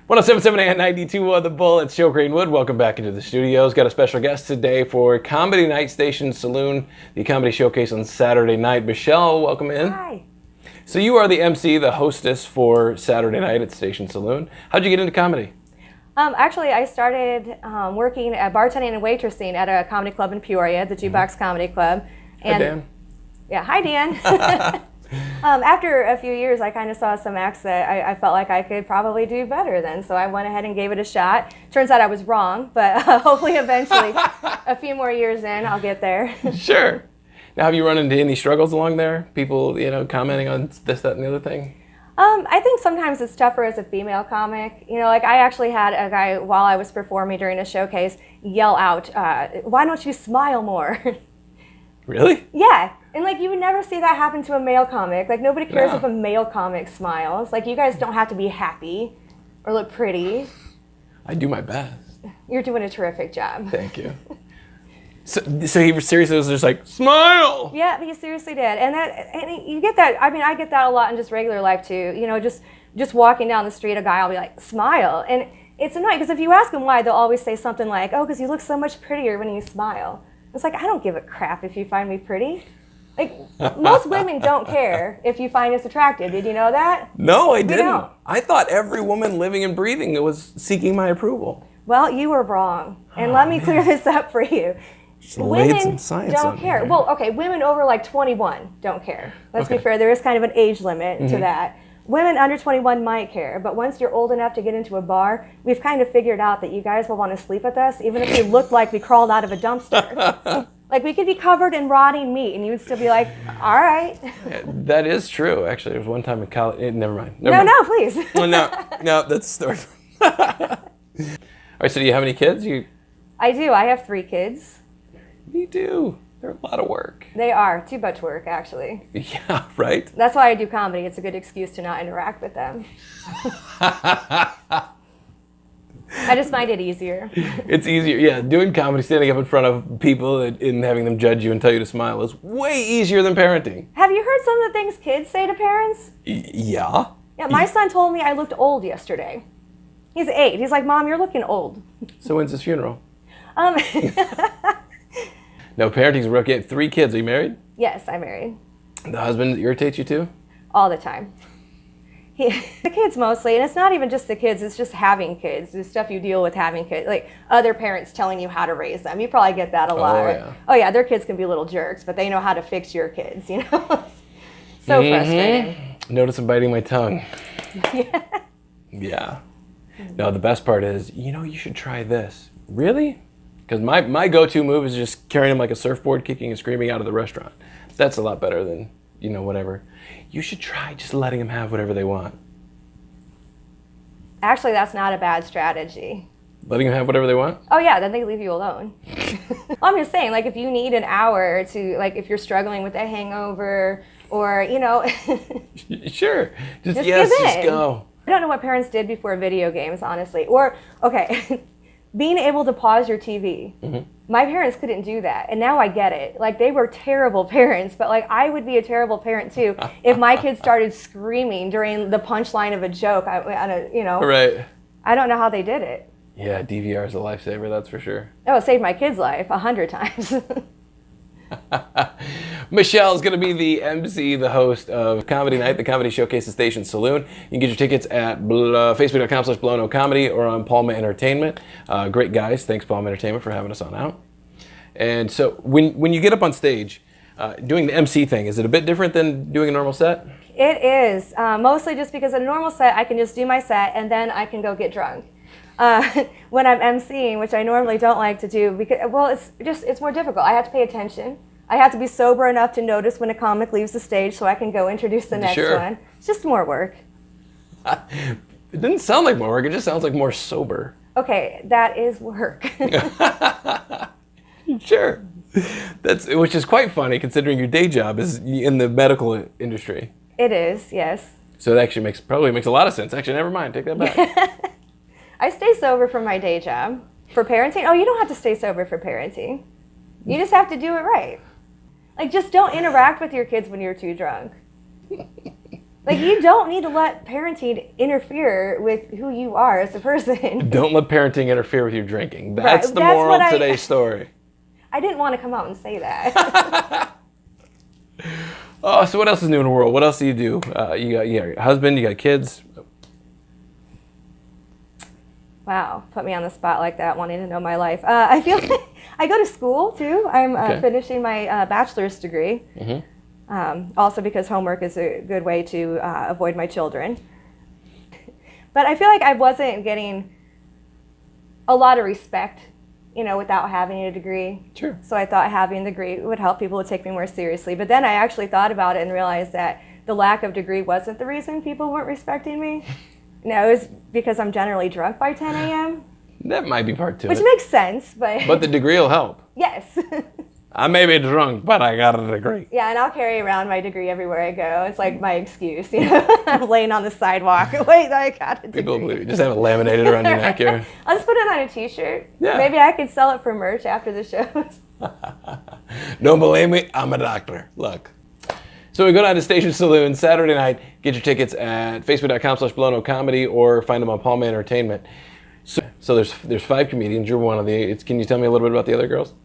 107.7 and 92 on the Bull. It's Joe Greenwood. Welcome back into the studios. Got a special guest today for Comedy Night Station Saloon, the comedy showcase on Saturday night. Michelle, welcome in. Hi. So you are the MC, the hostess for Saturday night at Station Saloon. How'd you get into comedy? Actually, I stared working at bartending and waitressing at a comedy club in Peoria, the Jukebox Comedy Club. And, Hi, Dan. Yeah, hi, Dan. After a few years, I kind of saw some acts that I felt like I could probably do better than, so I went ahead and gave it a shot. Turns out I was wrong, but hopefully eventually, a few more years in, I'll get there. Sure. Now, have you run into any struggles along there? People, commenting on this, that, and the other thing? I think sometimes it's tougher as a female comic. Like I actually had a guy, while I was performing during a showcase, yell out, "Why don't you smile more?" Really? Yeah. And you would never see that happen to a male comic. Nobody cares No. if a male comic smiles. You guys don't have to be happy or look pretty. I do my best. You're doing a terrific job. Thank you. So he seriously was just like, smile! Yeah, he seriously did. And you get that, I get that a lot in just regular life too. Just walking down the street, a guy will be like, smile. And it's annoying because if you ask them why, they'll always say something like, oh, because you look so much prettier when you smile. It's I don't give a crap if you find me pretty. Most women don't care if you find us attractive. Did you know that? No, I didn't. don't. I thought every woman living and breathing was seeking my approval. Well, you were wrong. And let me clear this up for you. Just laid some Women science on don't me care. here. Well, okay, women over 21 don't care. Let's be Okay. fair. There is kind of an age limit to that. Women under 21 might care, but once you're old enough to get into a bar, we've kind of figured out that you guys will want to sleep with us, even if we look like we crawled out of a dumpster. We could be covered in rotting meat, and you would still be like, all right. Yeah, that is true. Actually, there was one time in college. Never mind. No, please. Well, no, that's the story. All right, so do you have any kids? I do. I have 3 kids. Me too. They're a lot of work. They are. Too much work, actually. Yeah, right? That's why I do comedy. It's a good excuse to not interact with them. I just find it easier. It's easier. Yeah, doing comedy, standing up in front of people and having them judge you and tell you to smile is way easier than parenting. Have you heard some of the things kids say to parents? Yeah? Yeah, my son told me I looked old yesterday. He's 8. He's like, Mom, you're looking old. So when's his funeral? Um, No, parenting's rough. You have 3 kids. Are you married? yes, I'm married. The husband irritates you too? All the time. The kids mostly, and it's not even just the kids, it's just having kids, the stuff you deal with having kids, other parents telling you how to raise them. You probably get that a lot. Yeah. Oh yeah, their kids can be little jerks, but they know how to fix your kids, So frustrating. Notice I'm biting my tongue. Yeah. No, the best part is, you should try this. Really? Because my go-to move is just carrying him like a surfboard, kicking and screaming out of the restaurant. That's a lot better than, whatever. You should try just letting them have whatever they want. Actually, that's not a bad strategy. Letting them have whatever they want? Oh yeah, then they leave you alone. Well, I'm just saying, if you need an hour to, if you're struggling with a hangover or, Sure. Just Just give in. go. I don't know what parents did before video games, honestly. Or, okay, being able to pause your TV. My parents couldn't do that, and now I get it. They were terrible parents, but I would be a terrible parent too if my kids started screaming during the punchline of a joke. Right. I don't know how they did it. Yeah, DVR is a lifesaver, that's for sure. Oh, it saved my kid's life 100 times. Michelle's going to be the MC, the host of Comedy Night, the comedy showcase at Station Saloon. You can get your tickets at facebook.com/blowNoComedy or on Palma Entertainment. Great guys. Thanks, Palma Entertainment, for having us on out. And so when you get up on stage, doing the MC thing, is it a bit different than doing a normal set? It is, mostly just because a normal set, I can just do my set and then I can go get drunk. When I'm emceeing, which I normally don't like to do, because it's more difficult. I have to pay attention. I have to be sober enough to notice when a comic leaves the stage so I can go introduce the next one. It's just more work. It didn't sound like more work. It just sounds like more sober. Okay, that is work. Sure. Which is quite funny considering your day job is in the medical industry. It is, yes. So it actually probably makes a lot of sense. Actually, never mind. Take that back. I stay sober for my day job. For parenting, you don't have to stay sober for parenting. You just have to do it right. Just don't interact with your kids when you're too drunk. Like, you don't need to let parenting interfere with who you are as a person. Don't let parenting interfere with your drinking. That's Right, the that's moral what of today's story. I didn't want to come out and say that. Oh, so what else is new in the world? What else do? You got your husband, you got kids. Wow, put me on the spot like that, wanting to know my life. I feel like I go to school too. I'm finishing my bachelor's degree. Also because homework is a good way to avoid my children. But I feel like I wasn't getting a lot of respect, without having a degree. Sure. So I thought having a degree would help people to take me more seriously. But then I actually thought about it and realized that the lack of degree wasn't the reason people weren't respecting me. No, it was because I'm generally drunk by 10 a.m. That might be part to Which it. makes sense, but... But the degree will help. Yes. I may be drunk, but I got a degree. Yeah, and I'll carry around my degree everywhere I go. It's like my excuse, I'm laying on the sidewalk. Wait, I got a degree. People believe you. Just have it laminated around your neck here. I'll just put it on a t-shirt. Yeah. Maybe I could sell it for merch after the shows. Don't believe me? I'm a doctor. Look. So we go down to Station Saloon Saturday night. Get your tickets at facebook.com/BlowNoComedy or find them on Palma Entertainment. So there's 5 comedians. You're one of the. Can you tell me a little bit about the other girls?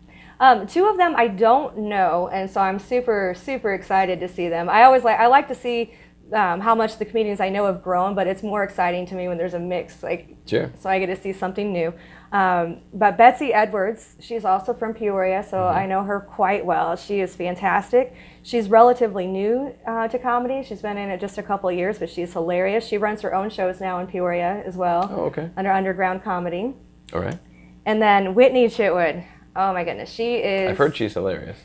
2 of them I don't know, and so I'm super, super excited to see them. I like to see how much the comedians I know have grown, but it's more exciting to me when there's a mix. Sure. So I get to see something new. But Betsy Edwards, she's also from Peoria, so I know her quite well. She is fantastic. She's relatively new to comedy. She's been in it just a couple of years, but she's hilarious. She runs her own shows now in Peoria as well. Oh, okay. Under Underground Comedy. All right. And then Whitney Chitwood. Oh my goodness, she is... I've heard she's hilarious.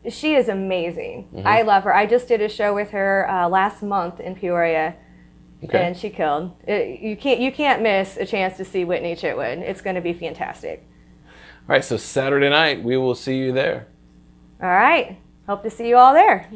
She is amazing. I love her. I just did a show with her last month in Peoria, and she killed. You can't miss a chance to see Whitney Chitwood. It's going to be fantastic. All right, so Saturday night, we will see you there. All right. Hope to see you all there.